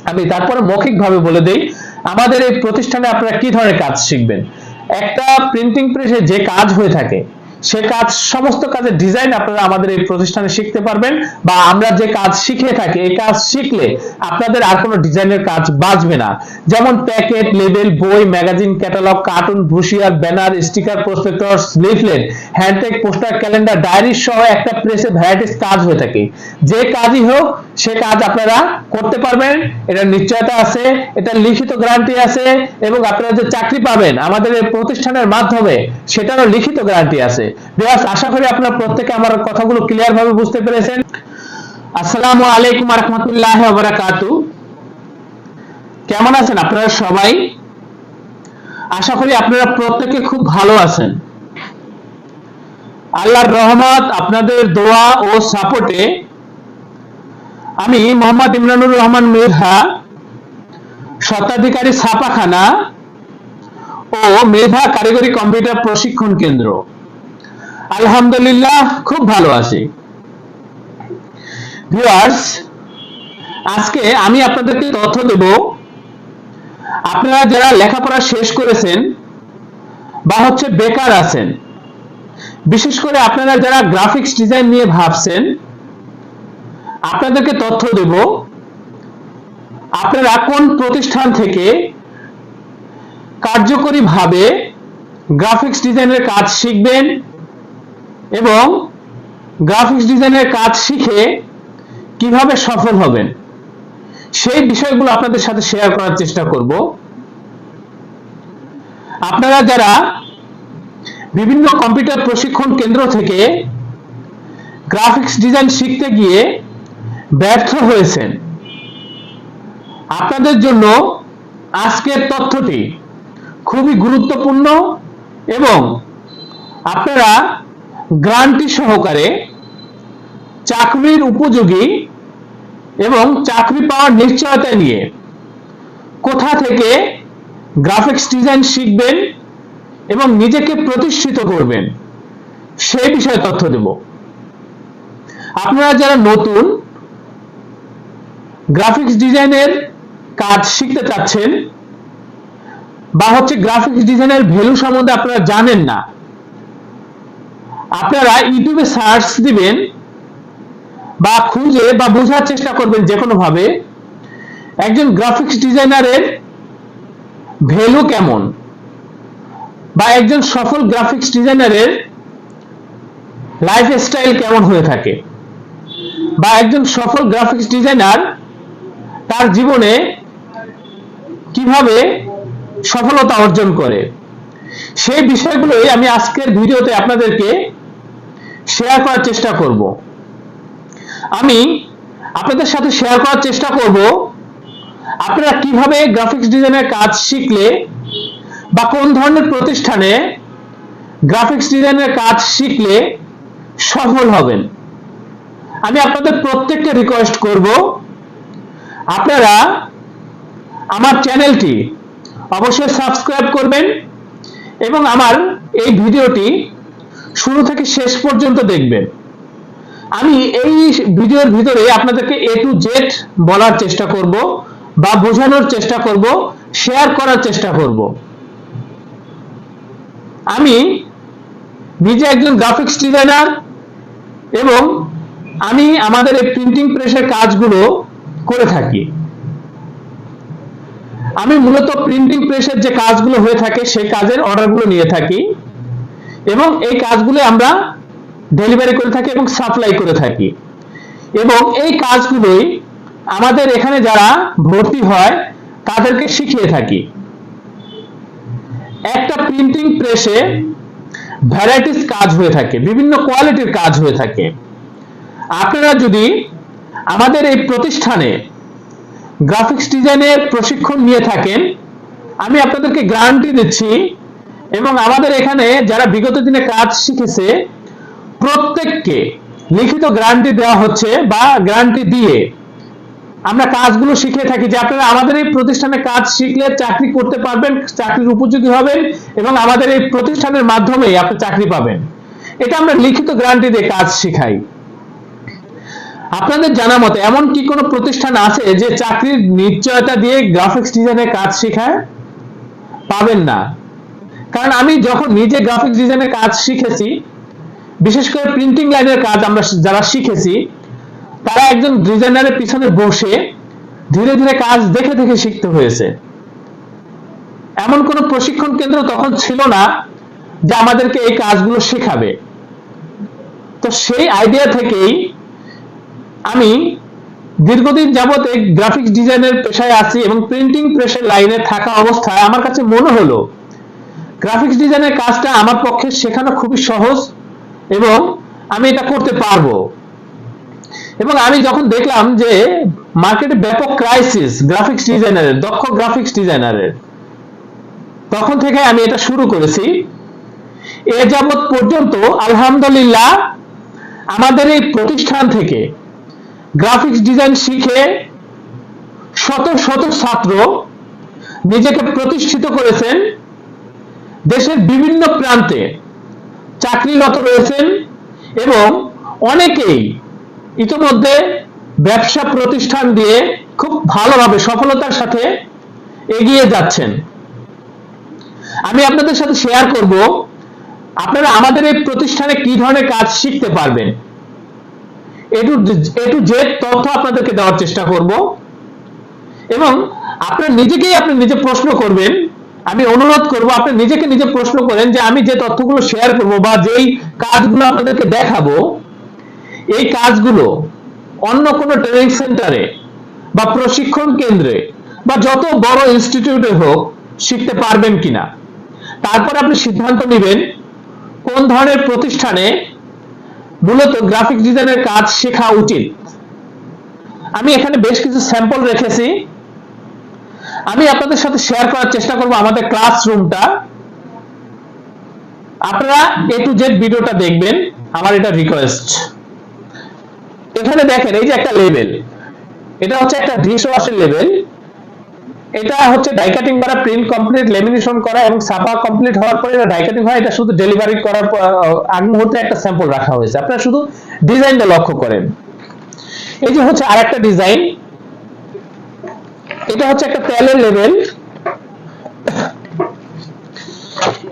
আমি তারপরে মৌখিকভাবে বলে দেই আমাদের এই প্রতিষ্ঠানে আপনারা কি ধরনের কাজ শিখবেন। একটা প্রিন্টিং প্রেসে যে কাজ হয়ে থাকে সে কাজ, সমস্ত কাজের ডিজাইন আপনারা আমাদের এই প্রতিষ্ঠানে শিখতে পারবেন, বা আমরা যে কাজ শিখে থাকি এই কাজ শিখলে আপনাদের আর কোনো ডিজাইনের কাজ বাঁচবে না। যেমন প্যাকেট, লেবেল, বই, magazine, catalogue, cartoon, brochure, banner, sticker, prospectus, leaflet, হ্যান্ডটেক, পোস্টার, ক্যালেন্ডার, ডায়েরি সহ একটা প্রেসে ভ্যারাইটিস কাজ হয়ে থাকে। যে কাজই হোক সে কাজ আপনারা করতে পারবেন, এটা নিশ্চয়তা আছে, এটা লিখিত গ্যারান্টি আছে, এবং আপনারা যে চাকরি পাবেন আমাদের এই প্রতিষ্ঠানের মাধ্যমে সেটারও লিখিত গ্যারান্টি আছে। ভিউয়ার্স, আশা করি আপনারা প্রত্যেকে আমার কথাগুলো ক্লিয়ার ভাবে বুঝতে পেরেছেন। আসসালামু আলাইকুম ওয়া রাহমাতুল্লাহি ওয়া বারাকাতুহু। কেমন আছেন আপনারা সবাই? আশা করি আপনারা প্রত্যেকে খুব ভালো আছেন। আল্লাহর রহমত, আপনাদের দোয়া ও সাপোর্টে আমি মোহাম্মদ ইমরানুর রহমান মৃধা, স্বত্বাধিকারী ছাপাখানা ও মৃধা কারিগরি কম্পিউটার প্রশিক্ষণ কেন্দ্র, আলহামদুলিল্লাহ খুব ভালো আছি। ভিউয়ার্স, আজকে আমি আপনাদেরকে তথ্য দেব, আপনারা যারা লেখাপড়া শেষ করেছেন বা বেকার আছেন, বিশেষ করে আপনারা যারা গ্রাফিক্স ডিজাইন নিয়ে ভাবছেন, আপনাদেরকে তথ্য দেব আপনারা কোন প্রতিষ্ঠান থেকে কার্যকরীভাবে গ্রাফিক্স ডিজাইনের কাজ শিখবেন এবং গ্রাফিক্স ডিজাইনের কাজ শিখে কিভাবে সফল হবেন, সেই বিষয়গুলো আপনাদের সাথে শেয়ার করার চেষ্টা করব। আপনারা যারা বিভিন্ন কম্পিউটার প্রশিক্ষণ কেন্দ্র থেকে গ্রাফিক্স ডিজাইন শিখতে গিয়ে ব্যর্থ হয়েছেন, আপনাদের জন্য আজকের তথ্যটি খুবই গুরুত্বপূর্ণ এবং আপনারা গ্যারান্টি সহকারে চাকরির উপযোগী এবং চাকরি পাওয়ার নিশ্চয়তা নিয়ে কোথা থেকে গ্রাফিক্স ডিজাইন শিখবেন এবং নিজেকে প্রতিষ্ঠিত করবেন সেই বিষয়ে তথ্য দেব। আপনারা যারা নতুন গ্রাফিক্স ডিজাইনের কাজ শিখতে চাচ্ছেন বা গ্রাফিক্স ডিজাইনের ভ্যালু সম্বন্ধে আপনারা জানেন না, আপনারা ইউটিউবে সার্চ দিবেন বা খুঁজে বা বোঝার চেষ্টা করবেন যে কোনো ভাবে একজন গ্রাফিক্স ডিজাইনারের ভ্যালু কেমন, বা একজন সফল গ্রাফিক্স ডিজাইনারের লাইফস্টাইল কেমন হয়ে থাকে, বা একজন সফল গ্রাফিক্স ডিজাইনার তার জীবনে কিভাবে সফলতা অর্জন করে, সেই বিষয়গুলোই আমি আজকের ভিডিওতে আপনাদেরকে শেয়ার করার চেষ্টা করব। আমি আপনাদের সাথে শেয়ার করার চেষ্টা করব আপনারা কিভাবে গ্রাফিক্স ডিজাইনের কাজ শিখলে বা কোন ধরনের প্রতিষ্ঠানে গ্রাফিক্স ডিজাইনের কাজ শিখলে সফল হবেন। আমি আপনাদের প্রত্যেককে রিকোয়েস্ট করব আপনারা আমার চ্যানেলটি অবশ্যই সাবস্ক্রাইব করবেন এবং আমার এই ভিডিওটি শুরু থেকে শেষ পর্যন্ত দেখবেন। আমি এই ভিডিওর ভিতরে আপনাদেরকে A to Z বলার চেষ্টা করব বা বোঝানোর চেষ্টা করব, শেয়ার করার চেষ্টা করব। আমি নিজে একজন গ্রাফিক্স ডিজাইনার এবং আমি আমাদের এই প্রিন্টিং প্রেসের কাজগুলো করে থাকি। আমি মূলত প্রিন্টিং প্রেসের যে কাজগুলো হয়ে থাকে সেই কাজের অর্ডারগুলো নিয়ে থাকি এবং এই কাজগুলো আমরা ডেলিভারি করে থাকি এবং সাপ্লাই করে থাকি, এবং এই কাজগুলোই আমাদের এখানে যারা ভর্তি হয় তাদেরকে শিখিয়ে থাকি। একটা প্রিন্টিং প্রেসে ভ্যারাইটিস কাজ হয়ে থাকে, বিভিন্ন কোয়ালিটির কাজ হয়ে থাকে। আপনারা যদি আমাদের এই প্রতিষ্ঠানে গ্রাফিক্স ডিজাইনের প্রশিক্ষণ নিয়ে থাকেন, আমি আপনাদেরকে গ্যারান্টি দিচ্ছি, এবং আমাদের এখানে যারা বিগত দিনে কাজ শিখেছে প্রত্যেককে লিখিত গ্যারান্টি দেওয়া হচ্ছে বা গ্যারান্টি দিয়ে আমরা কাজগুলো শিখে থাকি যে আপনারা আমাদের এই প্রতিষ্ঠানে কাজ শিখলে চাকরি করতে পারবেন, চাকরির উপযোগী হবেন এবং আমাদের এই প্রতিষ্ঠানের মাধ্যমেই আপনি চাকরি পাবেন। এটা আমরা লিখিত গ্যারান্টি দিয়ে কাজ শিখাই। আপনাদের জানা মতে এমন কি কোনো প্রতিষ্ঠান আছে যে চাকরির নিশ্চয়তা দিয়ে গ্রাফিক্স ডিজাইনের কাজ শেখায়? পাবেন না। কারণ আমি যখন নিজে গ্রাফিক্স ডিজাইনের কাজ শিখেছি, বিশেষ করে প্রিন্টিং লাইনের কাজ আমরা যারা শিখেছি, তারা একজন ডিজাইনারের পিছনে বসে ধীরে ধীরে কাজ দেখে দেখে শিখতে হয়েছে। এমন কোনো প্রশিক্ষণ কেন্দ্র তখন ছিল না যে আমাদেরকে এই কাজগুলো শেখাবে। তো সেই আইডিয়া থেকেই আমি দীর্ঘদিন যাবত এই গ্রাফিক্স ডিজাইনের পেশায় আছি এবং প্রিন্টিং প্রেসের লাইনে থাকা অবস্থায় আমার কাছে মনে হলো গ্রাফিক্স ডিজাইনের কাজটা আমার পক্ষে শেখানো খুবই সহজ এবং আমি এটা করতে পারবো। এবং আমি যখন দেখলাম যে মার্কেটে ব্যাপক ক্রাইসিস গ্রাফিক্স ডিজাইনারের, দক্ষ গ্রাফিক্স ডিজাইনারের, তখন থেকে আমি এটা শুরু করেছি। এ যাবৎ পর্যন্ত আলহামদুলিল্লাহ আমাদের এই প্রতিষ্ঠান থেকে গ্রাফিক্স ডিজাইন শিখে শত শত ছাত্র নিজেকে প্রতিষ্ঠিত করেছেন, দেশের বিভিন্ন প্রান্তে চাকরিরত রয়েছেন এবং অনেকেই ইতিমধ্যে ব্যবসা প্রতিষ্ঠান দিয়ে খুব ভালোভাবে সফলতার সাথে এগিয়ে যাচ্ছেন। আমি আপনাদের সাথে শেয়ার করব আপনারা আমাদের এই প্রতিষ্ঠানে কি ধরনের কাজ শিখতে পারবেন। এ টু জেড তথ্য আপনাদেরকে দেওয়ার চেষ্টা করব এবং আপনারা নিজেকেই আপনি নিজে প্রশ্ন করবেন। আমি অনুরোধ করব আপনি নিজেকে নিজে প্রশ্ন করেন যে আমি যে তথ্যগুলো শেয়ার করব বা যেই কাজগুলো আপনাদেরকে দেখাবো, এই কাজগুলো অন্য কোনো ট্রেনিং সেন্টারে বা প্রশিক্ষণ কেন্দ্রে বা যত বড় ইনস্টিটিউটে হোক শিখতে পারবেন কিনা। তারপর আপনি সিদ্ধান্ত নেবেন কোন ধরনের প্রতিষ্ঠানে মূলত গ্রাফিক্স ডিজাইনের কাজ শেখা উচিত। আমি এখানে বেশ কিছু স্যাম্পল রেখেছি, আমি আপনাদের সাথে শেয়ার করার চেষ্টা করব আমাদের ক্লাসরুমটা। আপনারা এ টু জেড ভিডিওটা দেখবেন, আমার এটা রিকোয়েস্ট। এখানে দেখেন এই যে একটা লেভেল, এটা হচ্ছে একটা ডিশওয়াশের লেভেল। এটা হচ্ছে ডাই কাটিং করা, প্রিন্ট কমপ্লিট, লেমিনেশন করা এবং ছাপা কমপ্লিট হওয়ার পরে এটা ডাই কাটিং হয়। এটা শুধু ডেলিভারি করার আগ মুহূর্তে একটা স্যাম্পল রাখা হয়েছে, আপনারা শুধু ডিজাইনটা লক্ষ্য করেন। এই যে হচ্ছে আরেকটা ডিজাইন, এটা হচ্ছে একটা তেলের লেভেল,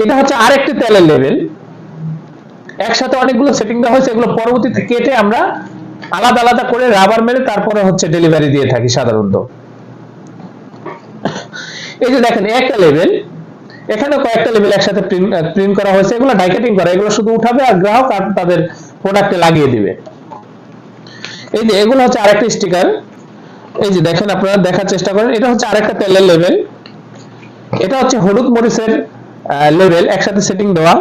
এটা হচ্ছে আরেকটা তেলের লেভেল। একসাথে অনেকগুলো সেটিং দেওয়া হয়েছে, এগুলো পরবর্তীতে কেটে আমরা আলাদা আলাদা করে রাবার মেরে তারপরে হচ্ছে ডেলিভারি দিয়ে থাকি সাধারণত। এই যে দেখেন একটা লেভেল, এখানে কয়েকটা লেভেল একসাথে প্রিন্ট করা হয়েছে, এগুলো ডাই কাটিং করা, এগুলো শুধু উঠাবে আর গ্রাহক আর তাদের প্রোডাক্টে লাগিয়ে দিবে। এই যে এগুলো হচ্ছে আরেকটা স্টিকার, এই যে দেখেন আপনারা দেখার চেষ্টা করেন, এটা হচ্ছে আরেকটা তেলের লেভেল, এটা হচ্ছে হলুদ মরিচের লেভেল একসাথে সেটিং দেওয়া,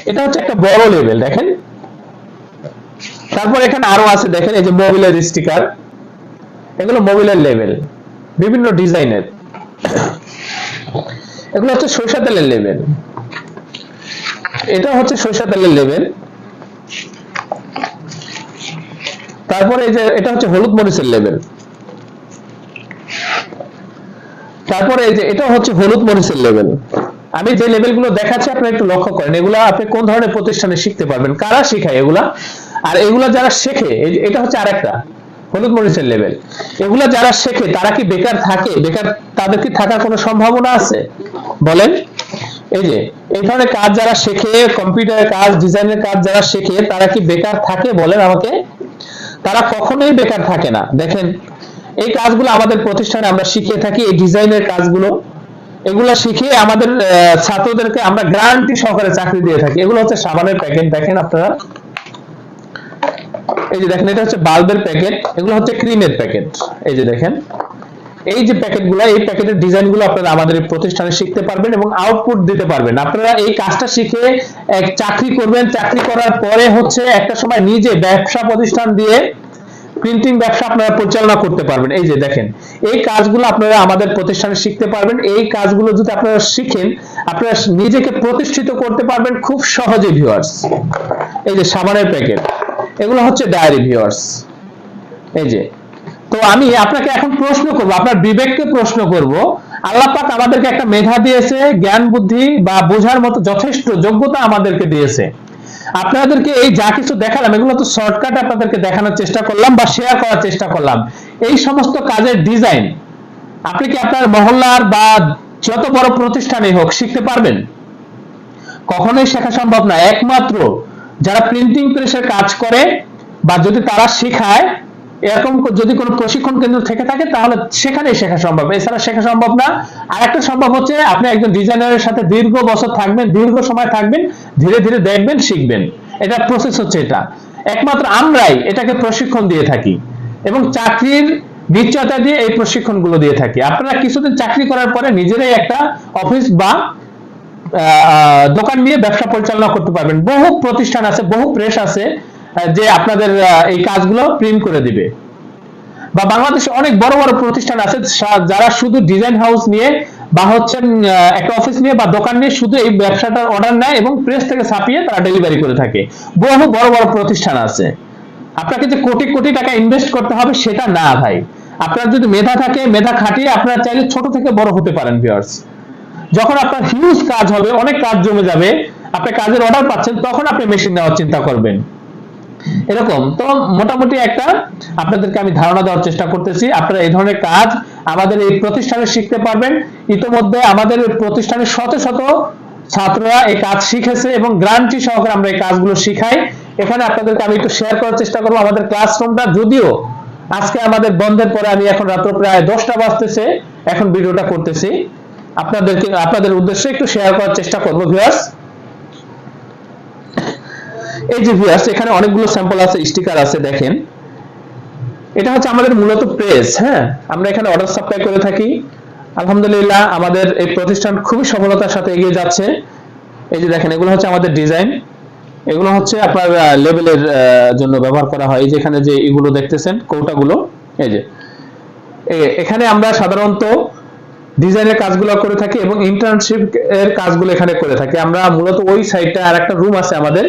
এটা হচ্ছে একটা বড় লেভেল দেখেন। তারপর এখানে আরো আছে দেখেন, এই যে মোবিলের স্টিকার, এগুলো মোবিলের লেভেল বিভিন্ন ডিজাইনের। এগুলো হচ্ছে সরিষা তেলের লেভেল, এটা হচ্ছে সরিষা তেলের লেভেল। তারপরে এই যে এটা হচ্ছে হলুদ মরিচের লেভেল, তারপরে এই যে এটা হচ্ছে হলুদ মরিচের লেভেল। আমি যে লেভেলগুলো দেখাচ্ছি আপনারা একটু লক্ষ্য করেন, এগুলা আপনি কোন ধরনের প্রতিষ্ঠানে শিখতে পারবেন, কারা শেখায় এগুলা, আর এগুলা যারা শেখে, এটা হচ্ছে আরেকটা হলুদ মরিচের লেভেল। এগুলা যারা শেখে তারা কি বেকার থাকে? বেকার তাদের কি থাকার কোনো সম্ভাবনা আছে বলেন? এই যে এই ধরনের কাজ যারা শেখে, কম্পিউটারের কাজ, ডিজাইনের কাজ যারা শেখে, তারা কি বেকার থাকে বলেন আমাকে? তারা কখনোই বেকার থাকে না। দেখেন এই কাজগুলো আমাদের প্রতিষ্ঠানে আমরা শিখিয়ে থাকি, এই ডিজাইনের কাজগুলো, এগুলো শিখিয়ে আমাদের ছাত্রদেরকে আমরা গ্যারান্টি সহকারে চাকরি দিয়ে থাকি। এগুলো হচ্ছে সাবানের প্যাকেট, দেখেন আপনারা, এই যে দেখেন এটা হচ্ছে বাল্বের প্যাকেট, এগুলো হচ্ছে ক্রিমের প্যাকেট। এই যে দেখেন এই যে প্যাকেটগুলো, এই প্যাকেটের ডিজাইনগুলো আপনারা আমাদের এই প্রতিষ্ঠানে শিখতে পারবেন এবং আউটপুট দিতে পারবেন। আপনারা এই কাজটা শিখে এক চাকরি করবেন, চাকরি করার পরে হচ্ছে একটা সময় নিজে ব্যবসা প্রতিষ্ঠান দিয়ে প্রিন্টিং ব্যবসা আপনারা পরিচালনা করতে পারবেন। এই যে দেখেন এই কাজগুলো আপনারা আমাদের প্রতিষ্ঠানে শিখতে পারবেন। এই কাজগুলো যদি আপনারা শিখেন, আপনারা নিজেকে প্রতিষ্ঠিত করতে পারবেন খুব সহজে ভিউয়ার্স। এই যে সাবানের প্যাকেট, এগুলো হচ্ছে ডায়েরি ভিউয়ার্স। এই যে, তো আমি আপনাকে এখন প্রশ্ন করব, আপনার বিবেককে প্রশ্ন করব, আল্লাহ পাক আমাদেরকে একটা মেধা দিয়েছে, জ্ঞান বুদ্ধি বা বোঝার মতো যথেষ্ট যোগ্যতা আমাদেরকে দিয়েছে। আপনাদেরকে এই যা কিছু দেখালাম এগুলো তো শর্টকাট আপনাদেরকে দেখানোর চেষ্টা করলাম বা শেয়ার করার চেষ্টা করলাম। এই সমস্ত কাজের ডিজাইন আপনি কি আপনার মহল্লার বা যত বড় প্রতিষ্ঠানে হোক শিখতে পারবেন? কখনোই শেখা সম্ভব না। একমাত্র যারা প্রিন্টিং প্রেসের কাজ করে বা যদি তারা শেখায়, এরকম যদি কোনো প্রশিক্ষণ কেন্দ্র থেকে থাকে তাহলে সেখানেই শেখা সম্ভব, এছাড়া শেখা সম্ভব না। আর একটা সম্ভব হচ্ছে আপনি একজন ডিজাইনারের সাথে দীর্ঘ বছর থাকবেন, দীর্ঘ সময় থাকবেন, ধীরে ধীরে দেখবেন, শিখবেন। এটা প্রসেস হচ্ছে এটা। একমাত্র আমরাই এটাকে প্রশিক্ষণ দিয়ে থাকি এবং চাকরির নিশ্চয়তা দিয়ে এই প্রশিক্ষণগুলো দিয়ে থাকি। আপনারা কিছুদিন চাকরি করার পরে নিজেরাই একটা অফিস বা দোকান নিয়ে ব্যবসা পরিচালনা করতে পারবেন। বহু প্রতিষ্ঠান আছে, বহু প্রেস আছে যে আপনাদের এই কাজগুলো প্রিন্ট করে দিবে। বা বাংলাদেশে অনেক বড় বড় প্রতিষ্ঠান আছে যারা শুধু ডিজাইন হাউস নিয়ে বা হচ্ছে একটা অফিস নিয়ে বা দোকান নিয়ে শুধু এই ব্যবসাটার অর্ডার নেয় এবং প্রেস থেকে ছাপিয়ে তারা ডেলিভারি করে থাকে। বহু বড় বড় প্রতিষ্ঠান আছে। আপনাকে যে কোটি কোটি টাকা ইনভেস্ট করতে হবে সেটা না ভাই। আপনার যদি মেধা থাকে, মেধা খাটিয়ে আপনারা চাইলে ছোট থেকে বড় হতে পারেন ভিউয়ার্স। যখন আপনার হিউজ কাজ হবে, অনেক কাজ জমে যাবে, আপনি কাজের অর্ডার পাচ্ছেন, তখন আপনি মেশিন নেওয়ার চিন্তা করবেন। এরকম তো মোটামুটি একটা আপনাদেরকে আমি ধারণা দেওয়ার চেষ্টা করতেছি। আপনারা এই ধরনের কাজ আমাদের এই প্রতিষ্ঠানে শিখতে পারবেন। ইতিমধ্যে আমাদের প্রতিষ্ঠানে শত শত ছাত্ররা এই কাজ শিখেছে এবং গ্যারান্টি সহকারে আমরা এই কাজগুলো শিখাই। এখানে আপনাদেরকে আমি একটু শেয়ার করার চেষ্টা করবো আমাদের ক্লাসরুমটা। যদিও আজকে আমাদের বন্ধের পরে আমি এখন রাত প্রায় 10টা বাজতেছে, এখন ভিডিওটা করতেছি, আপনাদের উদ্দেশ্যে একটু শেয়ার করার চেষ্টা করবো ভিউয়ার্স। এই যে ভিউয়ার্স, এখানে অনেকগুলো স্যাম্পল আছে, স্টিকার আছে, দেখেন। এটা হচ্ছে আমাদের মূলত প্রেস। হ্যাঁ, আমরা এখানে অর্ডার সাপ্লাই করে থাকি। আলহামদুলিল্লাহ আমাদের এই প্রতিষ্ঠান খুবই সফলতার সাথে এগিয়ে যাচ্ছে। এই যে দেখেন, এগুলো হচ্ছে আমাদের ডিজাইন, এগুলো হচ্ছে আপনার লেবেলের জন্য ব্যবহার করা হয়। এই যে এখানে যে এগুলো দেখতেছেন কৌটাগুলো, এই যে এখানে আমরা সাধারণত ডিজাইনের কাজগুলো করে থাকি এবং ইন্টার্নশিপ এর কাজগুলো এখানে করে থাকি। আমরা মূলত ওই সাইডটা আর একটা রুম আছে আমাদের,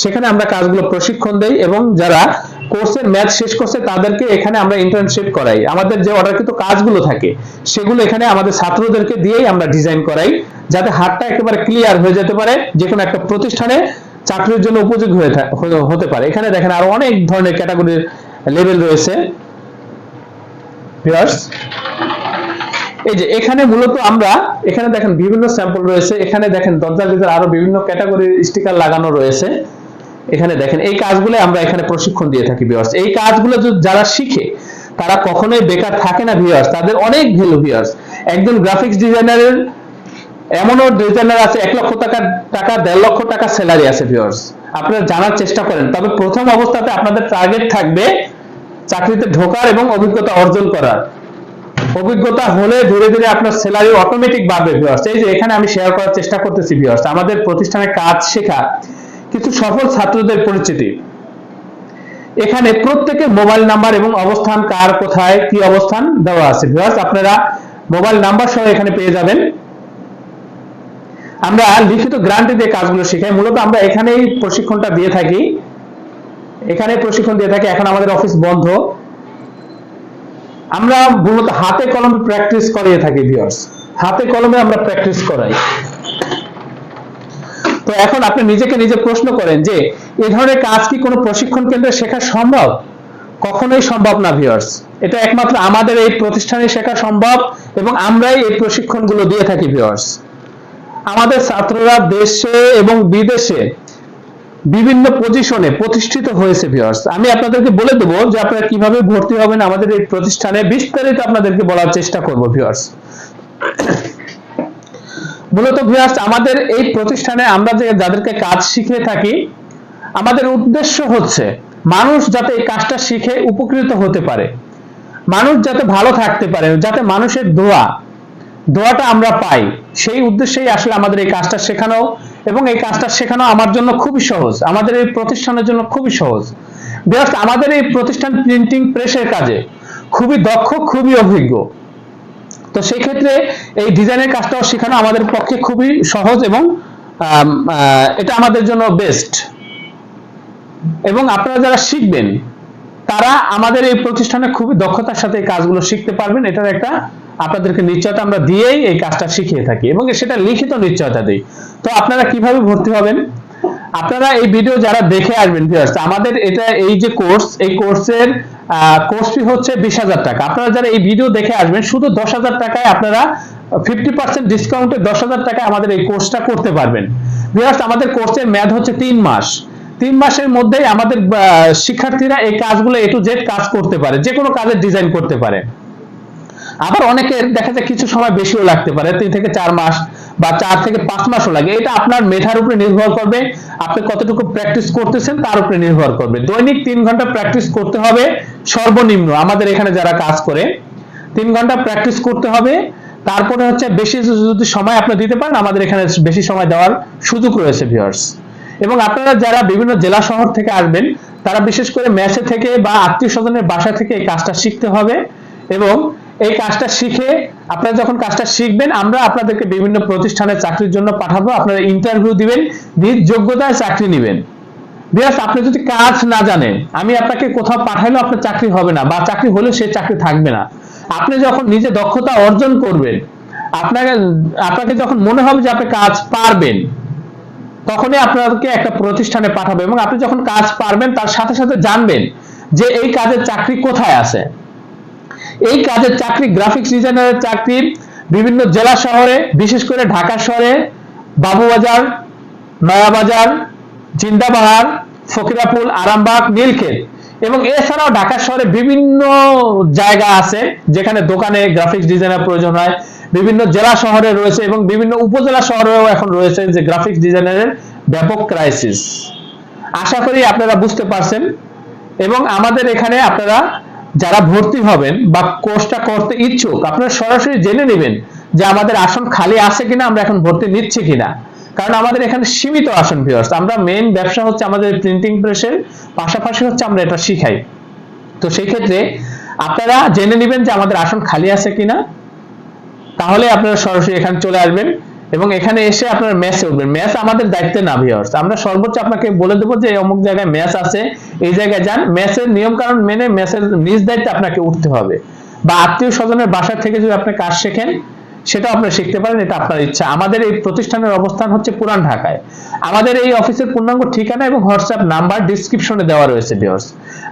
সেখানে আমরা কাজগুলো প্রশিক্ষণ দেই এবং যারা কোর্সের ম্যাচ শেষ করছে তাদেরকে এখানে আমরা ইন্টার্নশিপ করাই। আমাদের যে অর্ডারকৃত কাজগুলো থাকে সেগুলো এখানে আমাদের ছাত্রদেরকে দিয়েই আমরা ডিজাইন করাই, যাতে হাতটা একেবারে ক্লিয়ার হয়ে যেতে পারে, যে কোনো একটা প্রতিষ্ঠানে চাকরির জন্য উপযোগী হতে পারে। এখানে দেখেন আরো অনেক ধরনের ক্যাটাগরির লেভেল রয়েছে ভিউয়ার্স। এই যে এখানে মূলত আমরা এখানে দেখেন বিভিন্ন স্যাম্পল রয়েছে, এখানে দেখেন দরজার ভিতরে আরো বিভিন্ন ক্যাটাগরির স্টিকার লাগানো রয়েছে। এখানে দেখেন এই কাজগুলো আমরা এখানে প্রশিক্ষণ দিয়ে থাকি ভিউয়ার্স। এই কাজগুলো যারা শিখে তারা কখনোই বেকার থাকে না ভিউয়ার্স, তাদের অনেক ভ্যালু ভিউয়ার্স। একজন গ্রাফিক্স ডিজাইনারের এমনও ডিজাইনার আছে 1 লক্ষ টাকা 1.5 লক্ষ টাকা স্যালারি আছে ভিউয়ার্স। আপনারা জানার চেষ্টা করেন। তবে প্রথম অবস্থাতে আপনাদের টার্গেট থাকবে চাকরিতে ঢোকার এবং অভিজ্ঞতা অর্জন করার। অভিজ্ঞতা হলে ধীরে ধীরে আপনার স্যালারি অটোমেটিক বাড়বে ভিউয়ার্স। এই যে এখানে আমি শেয়ার করার চেষ্টা করতেছি ভিউয়ার্স, আমাদের প্রতিষ্ঠানে কাজ শেখা কিছু সফল ছাত্রদের পরিচিতি। এখানে প্রত্যেকের মোবাইল নাম্বার এবং অবস্থান, কার কোথায় কি অবস্থান দেওয়া আছে ভিউয়ার্স। আপনারা মোবাইল নাম্বার সহ এখানে পেয়ে যাবেন। আমরা লিখিত গ্যারান্টি দিয়ে কাজগুলো শেখাই। মূলত আমরা এখানেই প্রশিক্ষণটা দিয়ে থাকি, এখানে প্রশিক্ষণ দিয়ে থাকি। এখন আমাদের অফিস বন্ধ, আমরা মূলত হাতে কলমে প্র্যাকটিস করিয়ে থাকি ভিউয়ার্স। হাতে কলমে আমরা প্র্যাকটিস করাই। তো এখন আপনি নিজেকে নিজে প্রশ্ন করেন যে এই ধরনের কাজ কি কোনো প্রশিক্ষণ কেন্দ্রে শেখা সম্ভব? কখনোই সম্ভব না ভিউয়ার্স। এটা একমাত্র আমাদের এই প্রতিষ্ঠানে শেখা সম্ভব এবং আমরাই এই প্রশিক্ষণগুলো দিয়ে থাকি ভিউয়ার্স। আমাদের ছাত্ররা দেশে এবং বিদেশে বিভিন্ন পজিশনে প্রতিষ্ঠিত হয়েছে ভিউয়ার্স। আমি আপনাদেরকে বলে দেবো যে আপনারা কিভাবে ভর্তি হবেন আমাদের এই প্রতিষ্ঠানে, বিস্তারিত আপনাদেরকে বলার চেষ্টা করব ভিউয়ার্স। মূলত ভিউয়ার্স আমাদের এই প্রতিষ্ঠানে আমরা যাদেরকে কাজ শিখিয়ে থাকি, আমাদের উদ্দেশ্য হচ্ছে মানুষ যাতে এই কাজটা শিখে উপকৃত হতে পারে, মানুষ যাতে ভালো থাকতে পারে, যাতে মানুষের দোয়াটা আমরা পাই, সেই উদ্দেশ্যেই আসলে আমাদের এই কাজটা শেখানো। এবং এই কাজটা শেখানো আমার জন্য খুবই সহজ, আমাদের এই প্রতিষ্ঠানের জন্য খুবই সহজ ভিউয়ার্স। আমাদের এই প্রতিষ্ঠান প্রিন্টিং প্রেসের কাজে খুবই দক্ষ, খুবই অভিজ্ঞ। তো সেই ক্ষেত্রে এই ডিজাইনের কাজটাও শেখানো আমাদের পক্ষে খুবই সহজ এবং এটা আমাদের জন্য বেস্ট। এবং আপনারা যারা শিখবেন তারা আমাদের এই প্রতিষ্ঠানে খুবই দক্ষতার সাথে এই কাজগুলো শিখতে পারবেন। এটার একটা আপনাদেরকে নিশ্চয়তা আমরা দিয়েই এই কাজটা শিখিয়ে থাকি এবং সেটা লিখিত নিশ্চয়তা দিই। তো আপনারা কিভাবে ভর্তি হবেন? আপনারা এই ভিডিও যারা দেখে আসবেন ভিউয়ার্স, আমাদের এটা এই যে কোর্স, এই কোর্সের কোর্স ফি হচ্ছে 20,000 টাকা। আপনারা যারা এই ভিডিও দেখে আসবেন শুধু 10,000 টাকায় আপনারা 50% ডিসকাউন্টে 10,000 টাকায় আমাদের এই কোর্সটা করতে পারবেন। ভিউয়ার্স, আমাদের কোর্সের মেয়াদ হচ্ছে 3 মাস। 3 মাসের মধ্যেই আমাদের শিক্ষার্থীরা এই কাজগুলো A to Z কাজ করতে পারে, যে কোনো কাজের ডিজাইন করতে পারে। আবার অনেকের দেখা যায় কিছু সময় বেশিও লাগতে পারে, 3 থেকে 4 মাস বা 4 থেকে 5 মাসও লাগে। এটা আপনার মেধার উপরে নির্ভর করবে, আপনি কতটুকু প্র্যাকটিস করতেছেন তার উপরে নির্ভর করবে। দৈনিক 3 ঘন্টা প্র্যাকটিস করতে হবে সর্বনিম্ন। আমাদের এখানে যারা কাজ করে 3 ঘন্টা প্র্যাকটিস করতে হবে। তারপরে হচ্ছে বেশি যদি সময় আপনি দিতে পারেন, আমাদের এখানে বেশি সময় দেওয়ার সুযোগ রয়েছে ভিউয়ার্স। এবং আপনারা যারা বিভিন্ন জেলা শহর থেকে আসবেন, তারা বিশেষ করে মেসে থেকে বা আত্মীয় স্বজনের বাসা থেকে এই কাজটা শিখতে হবে। এবং এই কাজটা শিখে আপনারা যখন কাজটা শিখবেন, আমরা আপনাদেরকে বিভিন্ন প্রতিষ্ঠানে চাকরির জন্য পাঠাবো। আপনারা ইন্টারভিউ দিবেন, নিজ যোগ্যতায় চাকরি নেবেন। ভিউয়ার্স, আপনি যদি কাজ না জানেন, আমি আপনাকে কোথাও পাঠাইলেও আপনার চাকরি হবে না, বা চাকরি হলেও সেই চাকরি থাকবে না। আপনি যখন নিজে দক্ষতা অর্জন করবেন, আপনাকে যখন মনে হবে যে আপনি কাজ পারবেন, তখনই আপনাকে একটা প্রতিষ্ঠানে পাঠাবে। এবং আপনি যখন কাজ পারবেন, তার সাথে সাথে জানবেন যে এই কাজের চাকরি কোথায় আছে। এই কাজের চাকরি, গ্রাফিক্স ডিজাইনারের চাকরি বিভিন্ন জেলা শহরে, বিশেষ করে ঢাকা শহরে বাবুবাজার, নয়াবাজার, জিন্দাবাহার, ফকিরাপুল, আরামবাগ, নীলক্ষেত এবং এছাড়াও ঢাকা শহরে বিভিন্ন জায়গা আছে যেখানে দোকানে গ্রাফিক্স ডিজাইনার প্রয়োজন হয়। বিভিন্ন জেলা শহরে রয়েছে এবং বিভিন্ন উপজেলা শহরেও এখন রয়েছে যে গ্রাফিক্স ডিজাইনারের ব্যাপক ক্রাইসিস। আশা করি আপনারা বুঝতে পারছেন। এবং আমাদের এখানে আপনারা যারা ভর্তি হবেন বা কোর্সটা করতে ইচ্ছুক, আপনারা সরাসরি জেনে নেবেন যে আমাদের আসন খালি আছে কিনা, আমরা এখন ভর্তি নিচ্ছি কিনা। কারণ আমাদের এখানে সীমিত আসন ভিউয়ার্স। আমরা মেইন ব্যবসা হচ্ছে আমাদের প্রিন্টিং প্রেসের, পাশাপাশি হচ্ছে আমরা এটা শিখাই। তো সেই ক্ষেত্রে আপনারা জেনে নেবেন যে আমাদের আসন খালি আছে কিনা, তাহলে আপনারা সরাসরি এখানে চলে আসবেন এবং এখানে এসে আপনারা ম্যাচে উঠবেন। ম্যাচ আমাদের দায়িত্বে না ভিউয়ার্স, আমরা সর্বোচ্চ আপনাকে বলে দেবো যে অমুক জায়গায় ম্যাচ আছে, এই জায়গায় যান। ম্যাচের নিয়ম কারণ মেনে ম্যাচের নিজ দায়িত্বে আপনাকে উঠতে হবে। বা আত্মীয় স্বজনের বাসা থেকে যদি আপনি কাজ শেখেন, সেটাও আপনি শিখতে পারেন, এটা আপনার ইচ্ছা। আমাদের এই প্রতিষ্ঠানের অবস্থান হচ্ছে পুরান ঢাকায়। আমাদের এই অফিসের পূর্ণাঙ্গ ঠিকানা এবং হোয়াটসঅ্যাপ নাম্বার ডিসক্রিপশনে দেওয়া রয়েছে ভিউয়ার্স।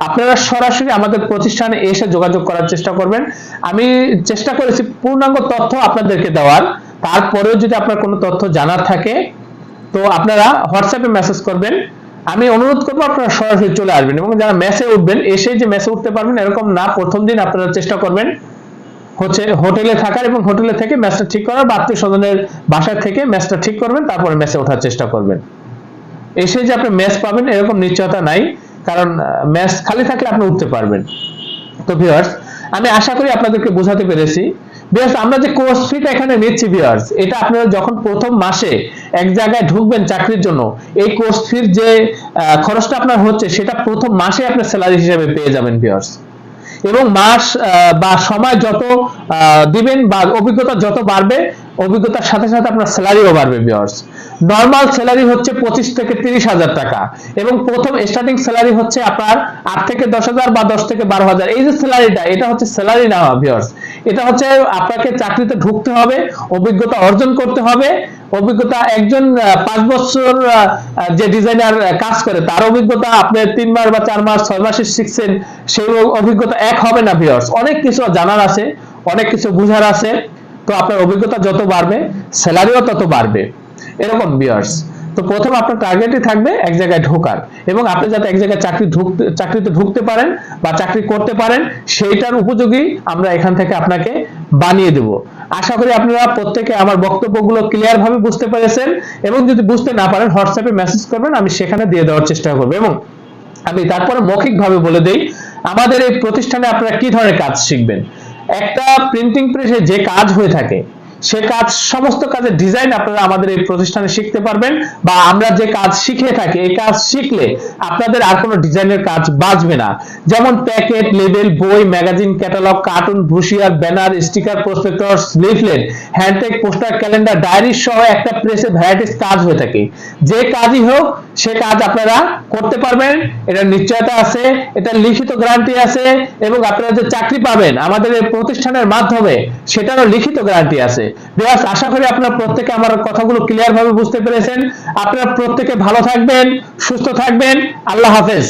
আপনারা সরাসরি আমাদের প্রতিষ্ঠানে এসে যোগাযোগ করার চেষ্টা করবেন। আমি চেষ্টা করেছি পূর্ণাঙ্গ তথ্য আপনাদেরকে দেওয়ার। তারপরেও যদি আপনার কোনো তথ্য জানার থাকে, তো আপনারা হোয়াটসঅ্যাপে মেসেজ করবেন। আমি অনুরোধ করবো আপনারা সরাসরি চলে আসবেন। এবং যারা মেসে উঠবেন, এসে যে মেসে উঠতে পারবেন এরকম না, প্রথম দিন আপনারা চেষ্টা করবেন হচ্ছে হোটেলে থাকার এবং হোটেলে থেকে ম্যাচটা ঠিক করার, বা আত্মীয় স্বজনের বাসায় থেকে ম্যাচটা ঠিক করবেন, তারপরে ম্যাচে ওঠার চেষ্টা করবেন। এসে যে আপনি ম্যাচ পাবেন এরকম নিশ্চয়তা নাই, কারণ ম্যাচ খালি থাকলে আপনি উঠতে পারবেন। তো ভিউয়ার্স, আমি আশা করি আপনাদেরকে বোঝাতে পেরেছি। ভিউয়ার্স, আমরা যে কোর্স ফিটা এখানে নিচ্ছি ভিউয়ার্স, এটা আপনারা যখন প্রথম মাসে এক জায়গায় ঢুকবেন চাকরির জন্য, এই কোর্স ফির যে খরচটা আপনার হচ্ছে, সেটা প্রথম মাসে আপনি স্যালারি হিসেবে পেয়ে যাবেন ভিউয়ার্স। এবং মাস বা সময় যত দিবেন বা অভিজ্ঞতা যত বাড়বে, অভিজ্ঞতার সাথে সাথে আপনার স্যালারিও বাড়বে ভিউয়ার্স। নরমাল স্যালারি হচ্ছে 25 থেকে 30,000 টাকা এবং প্রথম স্টার্টিং স্যালারি হচ্ছে আপনার 8 থেকে 10,000 বা 10 থেকে 12,000। এই যে স্যালারিটা, এটা হচ্ছে স্যালারি না ভিউয়ার্স, এটা হচ্ছে আপনাকে চাকরিতে ঢুকতে হবে, অভিজ্ঞতা অর্জন করতে হবে। অভিজ্ঞতা একজন 5 বছর যে ডিজাইনার কাজ করে, তার অভিজ্ঞতা আপনি 3 মাস বা 4 মাস 6 মাসে শিখছেন, সেই অভিজ্ঞতা এক হবে না ভিউয়ার্স। অনেক কিছু জানার আছে, অনেক কিছু বুঝার আছে। তো আপনার অভিজ্ঞতা যত বাড়বে, স্যালারিও তত বাড়বে, এরকম ভিউয়ার্স। তো প্রথম আপনার টার্গেটই থাকবে এক জায়গায় ঢোকার, এবং আপনি যাতে এক জায়গায় চাকরিতে ঢুকতে পারেন বা চাকরি করতে পারেন, সেইটার উপযোগী আমরা এখান থেকে আপনাকে বানিয়ে দেব। আশা করি আপনারা প্রত্যেকে আমার বক্তব্যগুলো ক্লিয়ার ভাবে বুঝতে পেরেছেন। এবং যদি বুঝতে না পারেন, হোয়াটসঅ্যাপে মেসেজ করবেন, আমি সেখানে দিয়ে দেওয়ার চেষ্টা করব। এবং আমি তারপরে মৌখিকভাবে বলে দেই আমাদের এই প্রতিষ্ঠানে আপনারা কি ধরনের কাজ শিখবেন। একটা প্রিন্টিং প্রেসে যে কাজ হয়ে থাকে, সে কাজ, সমস্ত কাজের ডিজাইন আপনারা আমাদের এই প্রতিষ্ঠানে শিখতে পারবেন। বা আমরা যে কাজ শিখে থাকি, এই কাজ শিখলে আপনাদের আর কোনো ডিজাইনের কাজ বাঁচবে না। যেমন প্যাকেট, লেবেল, বই, magazine, catalogue, cartoon, brochure, banner, sticker, prospectus, leaflet, হ্যান্ডটেক, পোস্টার, ক্যালেন্ডার, ডায়েরি সহ একটা প্রেসে ভ্যারাইটিস কাজ হয়ে থাকে। যে কাজই হোক, সে কাজ আপনারা করতে পারবেন, এটা নিশ্চয়তা আছে, এটা লিখিত গ্যারান্টি আছে। এবং আপনারা যে চাকরি পাবেন আমাদের এই প্রতিষ্ঠানের মাধ্যমে, সেটারও লিখিত গ্যারান্টি আছে। ভিউয়ার্স, আশা করি আপনারা প্রত্যেকে আমার কথাগুলো ক্লিয়ার ভাবে বুঝতে পেরেছেন। আপনারা প্রত্যেকে ভালো থাকবেন, সুস্থ থাকবেন। আল্লাহ হাফেজ।